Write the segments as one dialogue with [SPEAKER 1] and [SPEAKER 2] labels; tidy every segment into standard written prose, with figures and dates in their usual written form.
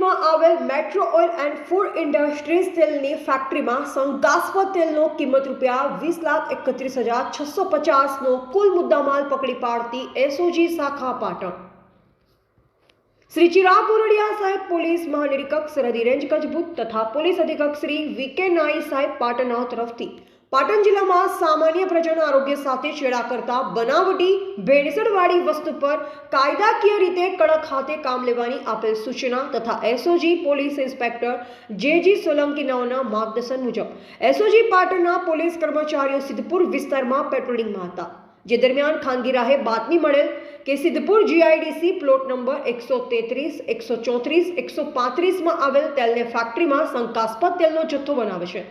[SPEAKER 1] માં આવેલ metro oil and food industries તેલની ફેક્ટરીમાં શંકાસ્પદ તેલનો કિંમત ₹20,31,650નો કુલ મુદ્દામાલ પકડી પાડતી એસઓજી શાખા પાટણ। श्री चिराग बोरडिया साहेब पुलिस महानिरीक्षक सरहदी रेंज कच्छ भूज तथा पुलिस अधीक्षक श्री वीके नाई साहेब पाटणा तरफथी पाटण जिल्लामां सामान्य प्रजाना आरोग्य साथे छेड़ा करता बनावटी भेड़सेळवाળી वस्तु पर कायदाकीय रीते कड़क हाथे काम लेवानी आपेल सूचना तथा एसओजी पोलीस इंस्पेक्टर जेजी सोलंकी नाओना मार्गदर्शन मुजब एसओजी पाटणना पोलीस कर्मचारीओ सिद्धपुर विस्तारमां पेट्रोलिंगमां हता। जे दरमियान खानगी राहे बातमी मळेल के सिद्धपुर जीआईडीसी प्लॉट नंबर 133, 134, 135 में आवेल तेलने फैक्टरी में शंकास्पद तेलनो जत्थो बनावे छे।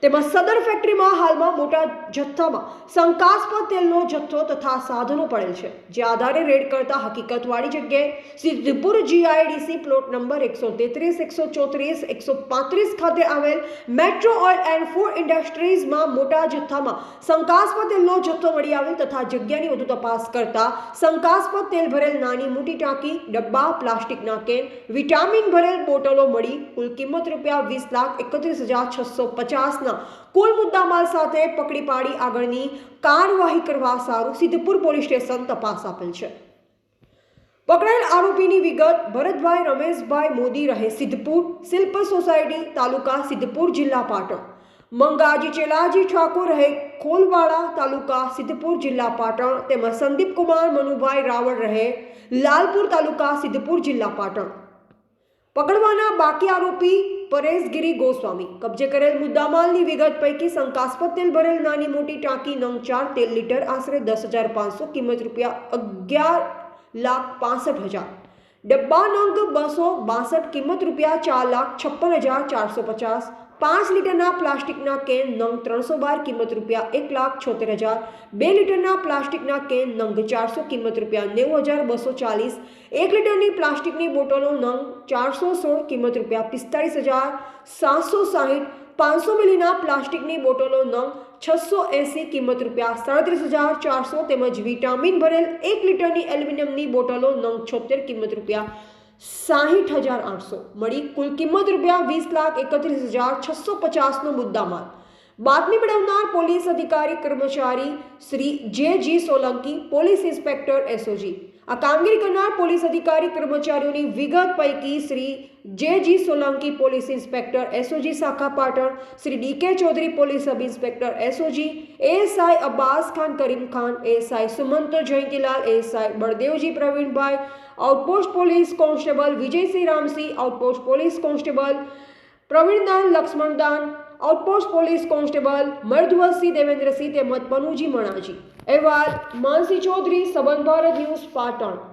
[SPEAKER 1] तेमां सदर फैक्टरी में हाल में मोटा जत्था में शंकास्पद तेलनो जत्थो तथा साधनों पड़ेल छे। जे आधारे रेड करता हकीकतवाड़ी जग्याए सिद्धपुर जीआईडीसी प्लॉट नंबर 133, 134, 135 खाते आवेल metro oil and food industries में मोटा जत्था में शंकास्पद तेलनो जत्थो मळी आवेल तथा जग्यानी वधु तपास करता शंकास्पद तेल भरेल नानी मोटी टांकी, डब्बा, प्लास्टिकना केन, विटामिन भरेल बोटलो मळी कुल किंमत ₹20,31,650 कुल मुद्दामाल साथे पकड़ी पाड़ी आगळनी कार्यवाही करवा सारू सिद्धपुर पोलीस स्टेशन तपास आपेल छे। पकड़ाયેલ आरोपीनी विगत भरतभाई रमेशभाई मोदी रहे सिद्धपुर, शिल्प सोसायटी, तालुका सिद्धपुर, जिला पाटण। मंगाजी चेलाजी ठाकुर रहे खोलवाड़ा, तालुका सिद्धपुर, जिला पाटण। तेमां संदीप कुमार मनुभाई रावल रहे लालपुर, तालुका सिद्धपुर, जिला पाटण। पकड़वाना बाकी आरोपी परेशगिरी गोस्वामी कब्जे करेल मुद्दामालनी विगत पैकी शंकास्पद तेल भरेल नानी मोटी टांकी नंग 4 तेल लीटर आश्रे 10,500 किंमत ₹11,65,000, डब्बा नंग 262 किंमत ₹4,56,450, 5 लीटरना प्लास्टिकना केन नंग 312 किंमत ₹1,76,000, 2 लीटरना प्लास्टिकना केन नंग 400 किंमत ₹90,240, 1 लीटरनी प्लास्टिकनी बोटलो नंग 416 किंमत ₹45,760, 500 मिलीना प्लास्टिकनी बोटलो नंग 680 किंमत ₹37,400 તેમજ વિટામિન ભરેલ 1 લિટરની એલ્યુમિનિયમની બોટલો નંગ 76 કિંમત ₹60,800 મળી કુલ કિંમત ₹20,31,650નો મુદ્દામાલ। बातमी मेळवनार पोलीस अधिकारी कर्मचारी Shri JG Solanki, police inspector SOG. आ कामगीरी करनार पोलीस अधिकारी कर्मचारीओनी विगत पैकी Shri JG Solanki, police inspector SOG शाखा Patan, Shri DK Chaudhari, police sub inspector SOG, ASI Abbas Khan Karim Khan, ASI Sumant Jayantilal, ASI Baldevji Pravin bhai, outpost police constable Vijay Singh Ramsingh, outpost police constable Pravindan Laxmandan, outpost police constable Mardavsingh Devendrasingh तेमज पनुजी मणाजी। अहवाल मानसी चौधरी, सबंध भारत न्यूज, पाटण।